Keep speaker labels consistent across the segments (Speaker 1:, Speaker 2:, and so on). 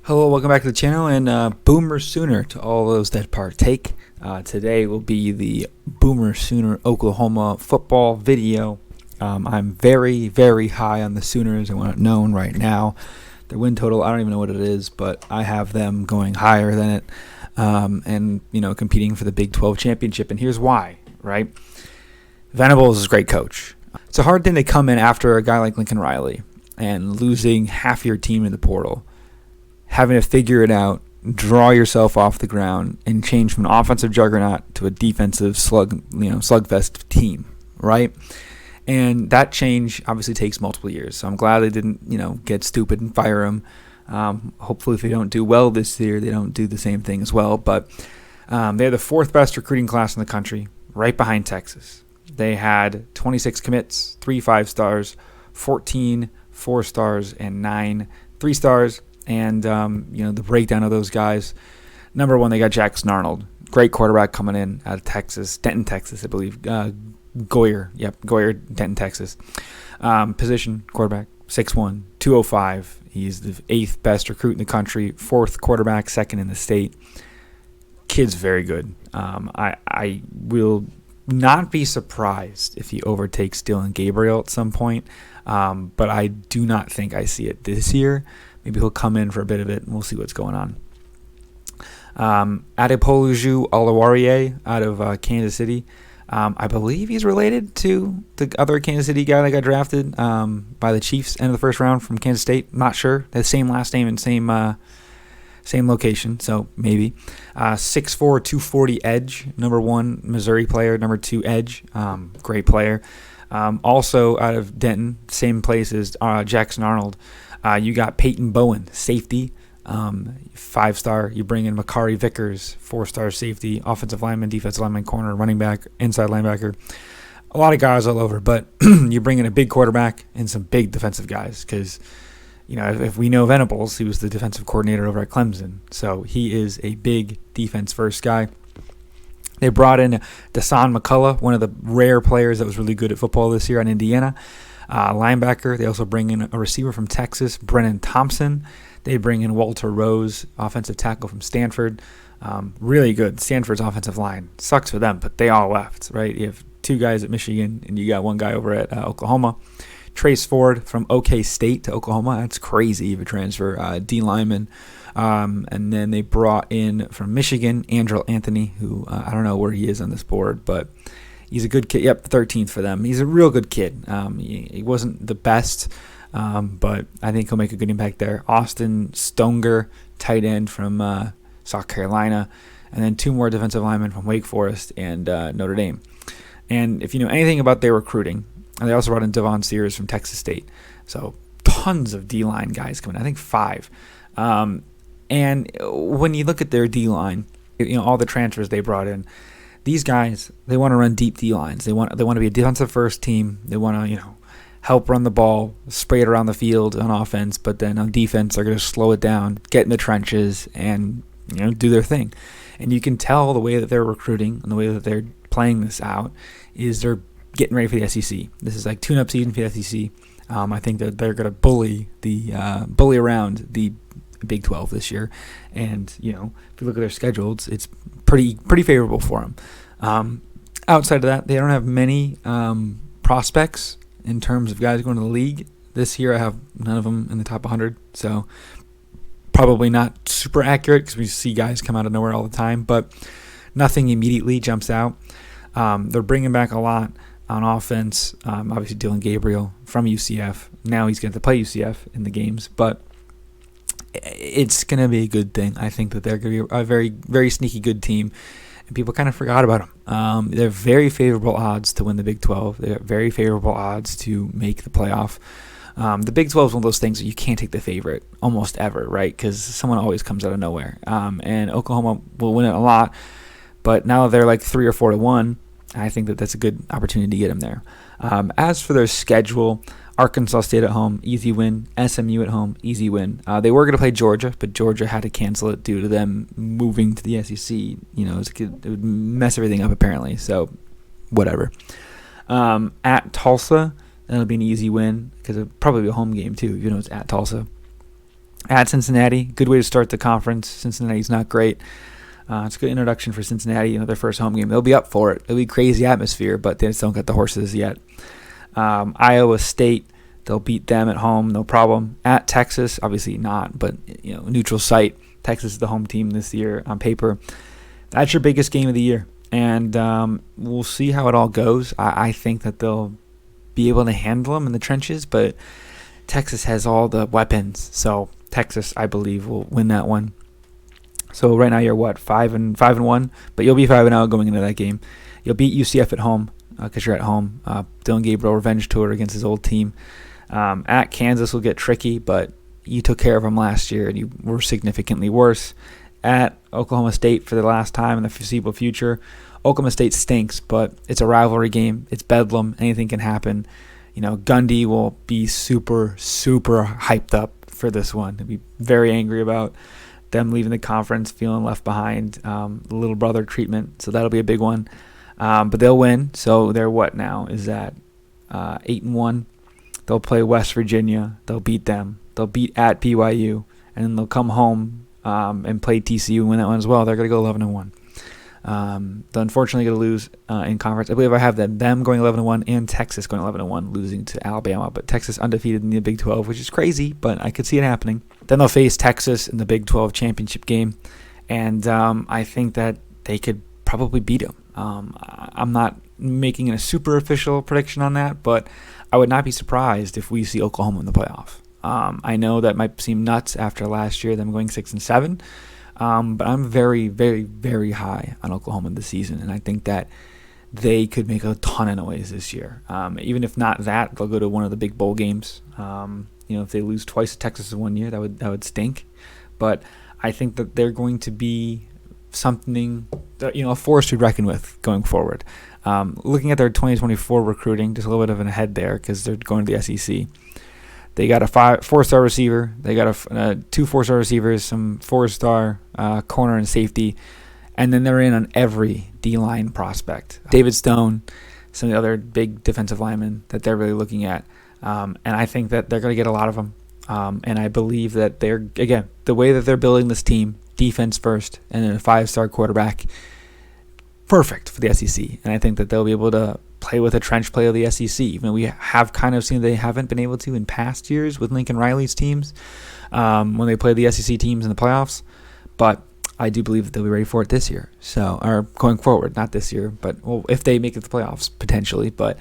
Speaker 1: Hello, welcome back to the channel, and Boomer Sooner to all those that partake. Today will be the Boomer Sooner Oklahoma football video. I'm very, very high on the Sooners. I want it known right now. Their win total, I don't even know what it is, but I have them going higher than it, and competing for the Big 12 championship. And here's why, right? Venables is a great coach. It's a hard thing to come in after a guy like Lincoln Riley and losing half your team in the portal, having to figure it out, draw yourself off the ground, and change from an offensive juggernaut to a defensive slugfest team, right? And that change obviously takes multiple years. So I'm glad they didn't, get stupid and fire him. Hopefully, if they don't do well this year, they don't do the same thing as well. But they're the fourth best recruiting class in the country, right behind Texas. They had 26 commits, 3 5-stars, 14 4-stars, and 9 3-stars. And, the breakdown of those guys. Number one, they got Jackson Arnold. Great quarterback coming in out of Texas. Denton, Texas, I believe. Goyer, Denton, Texas. Position, quarterback, 6'1", 205. He's the 8th best recruit in the country. 4th quarterback, 2nd in the state. Kid's very good. I will not be surprised if he overtakes Dylan Gabriel at some point. But I do not think I see it this year. Maybe he'll come in for a bit of it, and we'll see what's going on. Adepoluju Olawarie out of Kansas City. I believe he's related to the other Kansas City guy that got drafted by the Chiefs end of the first round from Kansas State. Not sure. They have the same last name and same location, so maybe. 6'4", 240 edge. Number 1 Missouri player. Number 2 edge. Great player. Also out of Denton, same place as Jackson Arnold. You got Peyton Bowen, safety, 5-star. You bring in Makari Vickers, 4-star safety, offensive lineman, defensive lineman, corner, running back, inside linebacker. A lot of guys all over, but you bring in a big quarterback and some big defensive guys because, if we know Venables, he was the defensive coordinator over at Clemson. So he is a big defense-first guy. They brought in Dasan McCullough, one of the rare players that was really good at football this year on Indiana. Linebacker. They also bring in a receiver from Texas, Brennan Thompson. They bring in Walter Rose, offensive tackle from Stanford. Really good. Stanford's offensive line sucks for them, but they all left, right? You have 2 guys at Michigan, and you got 1 guy over at Oklahoma. Trace Ford from OK State to Oklahoma. That's crazy of a transfer. D lineman. And then they brought in from Michigan, Andrel Anthony, who I don't know where he is on this board, but he's a good kid. Yep, 13th for them. He's a real good kid. He wasn't the best, but I think he'll make a good impact there. Austin Stonger, tight end from South Carolina. And then 2 more defensive linemen from Wake Forest and Notre Dame. And if you know anything about their recruiting, they also brought in Devon Sears from Texas State. So tons of D-line guys coming. I think 5. And when you look at their D-line, all the transfers they brought in, these guys, they want to run deep D-lines. They want to be a defensive first team. They want to, help run the ball, spray it around the field on offense, but then on defense, they're going to slow it down, get in the trenches, and, do their thing. And you can tell the way that they're recruiting and the way that they're playing this out is they're getting ready for the SEC. This is like tune-up season for the SEC. I think that they're going to bully around the Big 12 this year, and if you look at their schedules, it's pretty favorable for them. Outside of that, they don't have many prospects in terms of guys going to the league this year. I have none of them in the top 100, so probably not super accurate because we see guys come out of nowhere all the time, but nothing immediately jumps out. They're bringing back a lot on offense. Obviously, Dylan Gabriel from UCF. Now he's going to play UCF in the games, but it's going to be a good thing. I think that they're going to be a very, very sneaky good team, and people kind of forgot about them. They're very favorable odds to win the Big 12. They're very favorable odds to make the playoff. The Big 12 is one of those things that you can't take the favorite almost ever, right? Because someone always comes out of nowhere. And Oklahoma will win it a lot, but now that they're like 3 or 4 to 1, I think that that's a good opportunity to get them there. As for their schedule, Arkansas State at home, easy win. SMU at home, easy win. They were going to play Georgia, but Georgia had to cancel it due to them moving to the SEC. It would mess everything up apparently, so whatever. At Tulsa, that'll be an easy win because it'll probably be a home game too, it's at Tulsa. At Cincinnati, good way to start the conference. Cincinnati's not great. It's a good introduction for Cincinnati, their first home game. They'll be up for it. It'll be crazy atmosphere, but they just don't get the horses yet. Iowa State, they'll beat them at home, no problem. At Texas, obviously not, but neutral site. Texas is the home team this year on paper. That's your biggest game of the year, and we'll see how it all goes. I think that they'll be able to handle them in the trenches, but Texas has all the weapons, so Texas, I believe, will win that one. So right now you're 5-1, but you'll be 5-0 going into that game. You'll beat UCF at home because you're at home. Dylan Gabriel revenge tour against his old team. At Kansas will get tricky, but you took care of them last year and you were significantly worse. At Oklahoma State for the last time in the foreseeable future. Oklahoma State stinks, but it's a rivalry game. It's Bedlam. Anything can happen. Gundy will be super, super hyped up for this one. He'll be very angry about them leaving the conference, feeling left behind, the little brother treatment. So that'll be a big one. But they'll win. So they're what now? Is that 8-1? They'll play West Virginia. They'll beat them. They'll beat at BYU. And then they'll come home and play TCU and win that one as well. They're going to go 11-1. They're unfortunately going to lose in conference. I believe I have them going 11-1 and Texas going 11-1, losing to Alabama. But Texas undefeated in the Big 12, which is crazy, but I could see it happening. Then they'll face Texas in the Big 12 championship game, and I think that they could probably beat them. I'm not making a super official prediction on that, but I would not be surprised if we see Oklahoma in the playoff. I know that might seem nuts after last year, them going 6-7. But I'm very, very, very high on Oklahoma this season, and I think that they could make a ton of noise this year. Even if not that, they'll go to one of the big bowl games. If they lose twice to Texas in 1 year, that would stink. But I think that they're going to be something, a force to reckon with going forward. Looking at their 2024 recruiting, just a little bit of an ahead there because they're going to the SEC. They got a 4-star receiver. They got two 4-star receivers, some 4-star corner and safety, and then they're in on every D-line prospect. David Stone, some of the other big defensive linemen that they're really looking at, and I think that they're going to get a lot of them. And I believe that the way that they're building this team, defense first, and then a 5-star quarterback, perfect for the SEC. And I think that they'll be able to play with a trench play of the SEC, even though we have kind of seen they haven't been able to in past years with Lincoln Riley's teams when they play the SEC teams in the playoffs. But I do believe that they'll be ready for it this year. Or going forward, not this year, but if they make it to the playoffs, potentially, but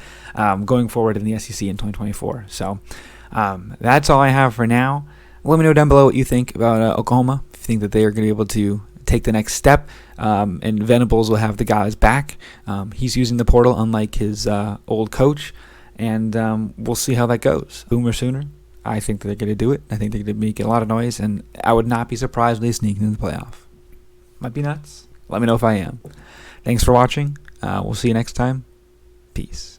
Speaker 1: going forward in the SEC in 2024. So that's all I have for now. Let me know down below what you think about Oklahoma. If you think that they are going to be able to take the next step, and Venables will have the guys back. He's using the portal unlike his old coach, and we'll see how that goes. Boomer Sooner, I think that they're going to do it. I think they're going to make a lot of noise, and I would not be surprised if they sneak into the playoff. Might be nuts. Let me know if I am. Thanks for watching. We'll see you next time. Peace.